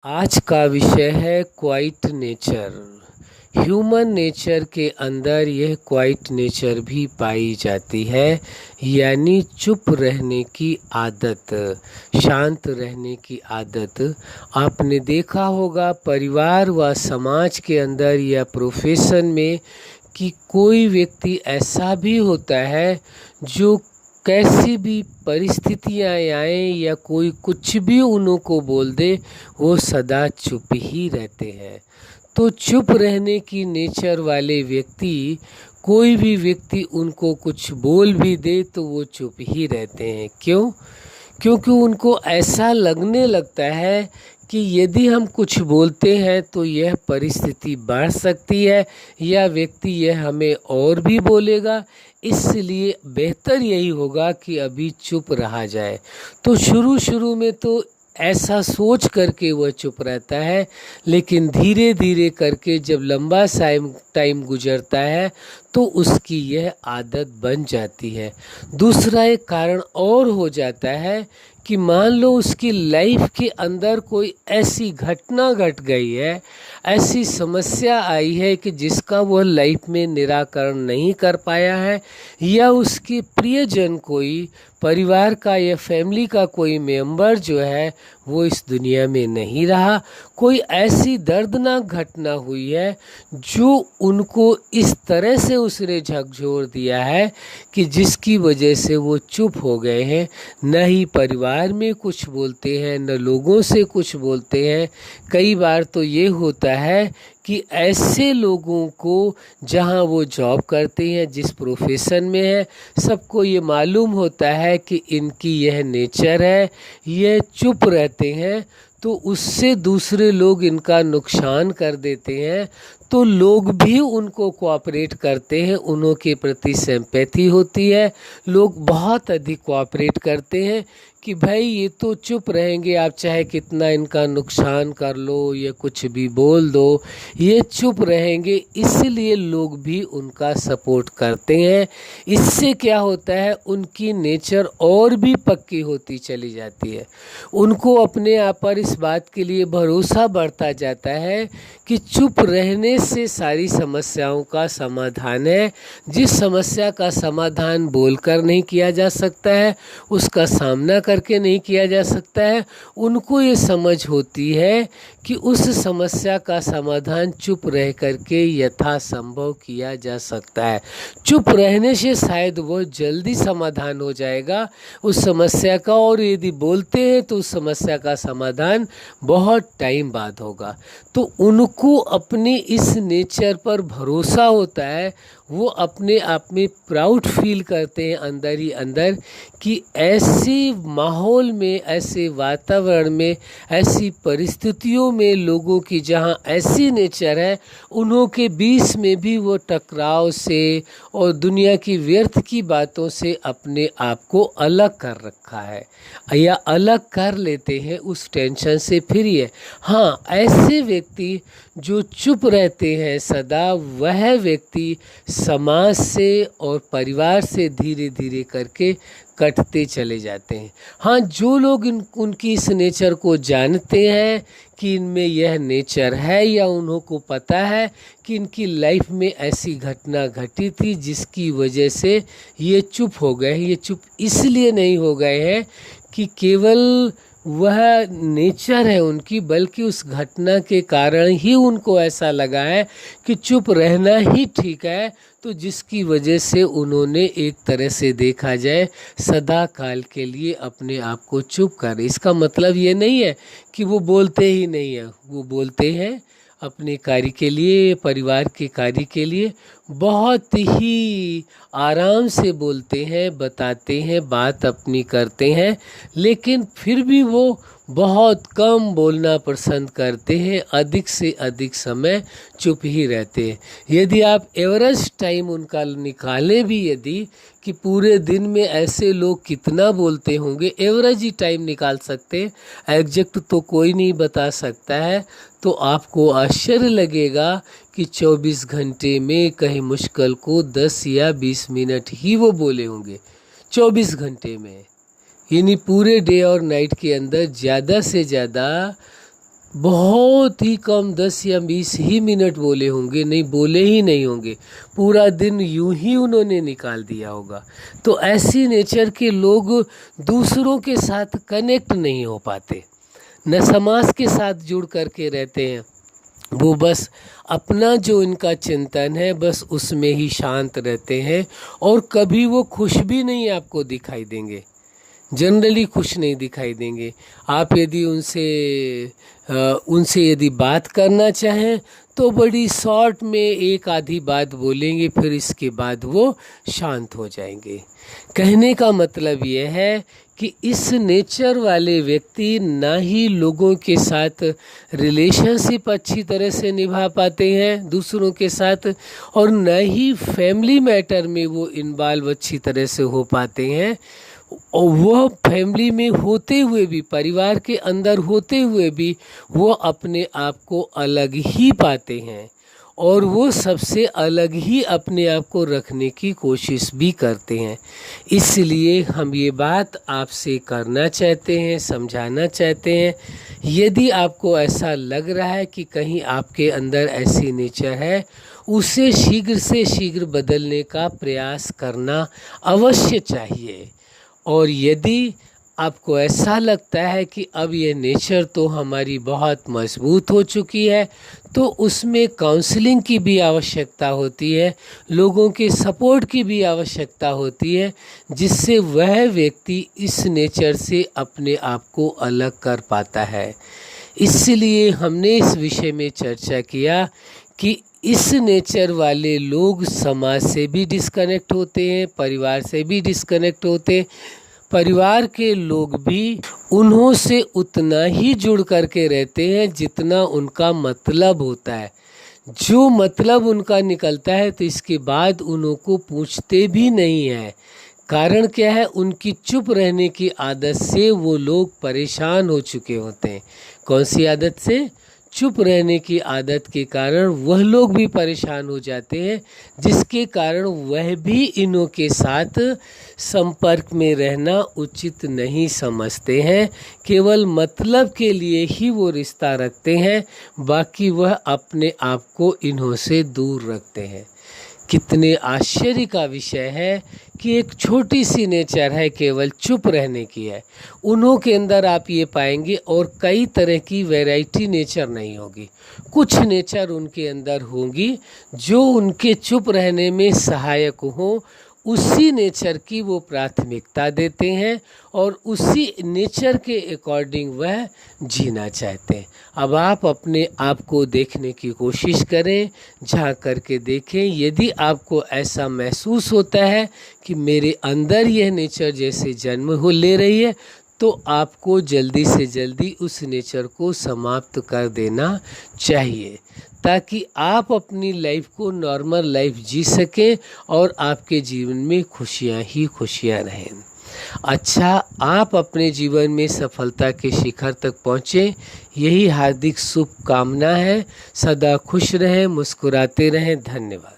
आज का विषय है क्वाइट नेचर। ह्यूमन नेचर के अंदर यह क्वाइट नेचर भी पाई जाती है, यानी चुप रहने की आदत, शांत रहने की आदत। आपने देखा होगा परिवार व समाज के अंदर या प्रोफेशन में कि कोई व्यक्ति ऐसा भी होता है जो कैसी भी परिस्थितियाँ आएँ या कोई कुछ भी उनको बोल दे, वो सदा चुप ही रहते हैं। तो चुप रहने की नेचर वाले व्यक्ति, कोई भी व्यक्ति उनको कुछ बोल भी दे तो वो चुप ही रहते हैं। क्यों? क्योंकि उनको ऐसा लगने लगता है कि यदि हम कुछ बोलते हैं तो यह परिस्थिति बढ़ सकती है या व्यक्ति यह हमें और भी बोलेगा, इसलिए बेहतर यही होगा कि अभी चुप रहा जाए। तो शुरू में तो ऐसा सोच करके वह चुप रहता है, लेकिन धीरे धीरे करके जब लंबा टाइम गुजरता है तो उसकी यह आदत बन जाती है। दूसरा एक कारण और हो जाता है कि मान लो उसकी लाइफ के अंदर कोई ऐसी घटना घट गई है, ऐसी समस्या आई है कि जिसका वह लाइफ में निराकरण नहीं कर पाया है, या उसके प्रियजन कोई परिवार का या फैमिली का कोई मेंबर जो है वो इस दुनिया में नहीं रहा, कोई ऐसी दर्दनाक घटना हुई है जो उनको इस तरह से उसने झकझोर दिया है कि जिसकी वजह से वो चुप हो गए हैं। न ही परिवार में कुछ बोलते हैं, न लोगों से कुछ बोलते हैं। कई बार तो ये होता है कि ऐसे लोगों को, जहां वो जॉब करते हैं, जिस प्रोफेशन में है, सबको ये मालूम होता है कि इनकी यह नेचर है, यह चुप रहते हैं, तो उससे दूसरे लोग इनका नुकसान कर देते हैं। तो लोग भी उनको कोऑपरेट करते हैं, उन्हों के प्रति सिंपैथी होती है, लोग बहुत अधिक कोऑपरेट करते हैं कि भाई ये तो चुप रहेंगे, आप चाहे कितना इनका नुकसान कर लो या कुछ भी बोल दो, ये चुप रहेंगे, इसलिए लोग भी उनका सपोर्ट करते हैं। इससे क्या होता है, उनकी नेचर और भी पक्की होती चली जाती है। उनको अपने आप पर इस बात के लिए भरोसा बढ़ता जाता है कि चुप रहने से सारी समस्याओं का समाधान है। जिस समस्या का समाधान बोलकर नहीं किया जा सकता है, उसका सामना करके नहीं किया जा सकता है, उनको ये समझ होती है कि उस समस्या का समाधान चुप रह करके यथासंभव किया जा सकता है। चुप रहने से शायद वो जल्दी समाधान हो जाएगा उस समस्या का, और यदि बोलते हैं तो उस समस्या का समाधान बहुत टाइम बाद होगा। तो उनको अपने इस नेचर पर भरोसा होता है, वो अपने आप में प्राउड फील करते हैं अंदर ही अंदर कि ऐसे माहौल में, ऐसे वातावरण में, ऐसी परिस्थितियों में लोगों की जहाँ ऐसी नेचर है, उन्हों के बीच में भी वो टकराव से और दुनिया की व्यर्थ की बातों से अपने आप को अलग कर रखा है या अलग कर लेते हैं उस टेंशन से। फिर ये हाँ, ऐसे व्यक्ति जो चुप रहते हैं सदा, वह व्यक्ति समाज से और परिवार से धीरे धीरे करके कटते चले जाते हैं। हाँ, जो लोग उनकी इस नेचर को जानते हैं कि इनमें यह नेचर है, या उन्हों को पता है कि इनकी लाइफ में ऐसी घटना घटी थी जिसकी वजह से ये चुप हो गए। ये चुप इसलिए नहीं हो गए हैं कि केवल वह नेचर है उनकी, बल्कि उस घटना के कारण ही उनको ऐसा लगा है कि चुप रहना ही ठीक है, तो जिसकी वजह से उन्होंने एक तरह से देखा जाए सदा काल के लिए अपने आप को चुप कर। इसका मतलब ये नहीं है कि वो बोलते ही नहीं है, वो बोलते हैं अपने कार्य के लिए, परिवार के कार्य के लिए, बहुत ही आराम से बोलते हैं, बताते हैं, बात अपनी करते हैं, लेकिन फिर भी वो बहुत कम बोलना पसंद करते हैं, अधिक से अधिक समय चुप ही रहते हैं। यदि आप एवरेज टाइम उनका निकालें भी, यदि कि पूरे दिन में ऐसे लोग कितना बोलते होंगे, एवरेज ही टाइम निकाल सकते हैं, एग्जैक्ट तो कोई नहीं बता सकता है, तो आपको आश्चर्य लगेगा कि 24 घंटे में कहीं मुश्किल को 10 या 20 मिनट ही वो बोले होंगे 24 घंटे में। यानी पूरे डे और नाइट के अंदर ज़्यादा से ज़्यादा बहुत ही कम 10 या 20 ही मिनट बोले होंगे, नहीं बोले ही नहीं होंगे, पूरा दिन यूं ही उन्होंने निकाल दिया होगा। तो ऐसी नेचर के लोग दूसरों के साथ कनेक्ट नहीं हो पाते, न समाज के साथ जुड़ करके रहते हैं। वो बस अपना जो इनका चिंतन है बस उसमें ही शांत रहते हैं, और कभी वो खुश भी नहीं आपको दिखाई देंगे, जनरली खुश नहीं दिखाई देंगे। आप यदि उनसे यदि बात करना चाहें तो बड़ी शॉर्ट में एक आधी बात बोलेंगे, फिर इसके बाद वो शांत हो जाएंगे। कहने का मतलब ये है कि इस नेचर वाले व्यक्ति ना ही लोगों के साथ रिलेशनशिप अच्छी तरह से निभा पाते हैं दूसरों के साथ, और न ही फैमिली मैटर में वो इन्वॉल्व अच्छी तरह से हो पाते हैं। और वह फैमिली में होते हुए भी, परिवार के अंदर होते हुए भी वो अपने आप को अलग ही पाते हैं, और वो सबसे अलग ही अपने आप को रखने की कोशिश भी करते हैं। इसलिए हम ये बात आपसे करना चाहते हैं, समझाना चाहते हैं। यदि आपको ऐसा लग रहा है कि कहीं आपके अंदर ऐसी नेचर है, उसे शीघ्र से शीघ्र बदलने का प्रयास करना अवश्य चाहिए। और यदि आपको ऐसा लगता है कि अब ये नेचर तो हमारी बहुत मजबूत हो चुकी है, तो उसमें काउंसलिंग की भी आवश्यकता होती है, लोगों के सपोर्ट की भी आवश्यकता होती है, जिससे वह व्यक्ति इस नेचर से अपने आप को अलग कर पाता है। इसलिए हमने इस विषय में चर्चा किया कि इस नेचर वाले लोग समाज से भी डिस्कनेक्ट होते हैं, परिवार से भी डिस्कनेक्ट होते हैं। परिवार के लोग भी उन्हों से उतना ही जुड़ करके रहते हैं जितना उनका मतलब होता है। जो मतलब उनका निकलता है तो इसके बाद उनको पूछते भी नहीं हैं। कारण क्या है? उनकी चुप रहने की आदत से वो लोग परेशान हो चुके होते हैं। कौन सी आदत से? चुप रहने की आदत के कारण वह लोग भी परेशान हो जाते हैं, जिसके कारण वह भी इन्हों के साथ संपर्क में रहना उचित नहीं समझते हैं। केवल मतलब के लिए ही वो रिश्ता रखते हैं, बाकी वह अपने आप को इन्हों से दूर रखते हैं। कितने आश्चर्य का विषय है कि एक छोटी सी नेचर है, केवल चुप रहने की है, उन्हों के अंदर आप ये पाएंगे। और कई तरह की वैरायटी नेचर नहीं होगी, कुछ नेचर उनके अंदर होंगी जो उनके चुप रहने में सहायक हो। उसी नेचर की वो प्राथमिकता देते हैं और उसी नेचर के अकॉर्डिंग वह जीना चाहते हैं। अब आप अपने आप को देखने की कोशिश करें, झांक करके देखें। यदि आपको ऐसा महसूस होता है कि मेरे अंदर यह नेचर जैसे जन्म हो ले रही है, तो आपको जल्दी से जल्दी उस नेचर को समाप्त कर देना चाहिए, ताकि आप अपनी लाइफ को नॉर्मल लाइफ जी सकें और आपके जीवन में खुशियां ही खुशियां रहें। अच्छा, आप अपने जीवन में सफलता के शिखर तक पहुँचें, यही हार्दिक शुभकामना है। सदा खुश रहें, मुस्कुराते रहें। धन्यवाद।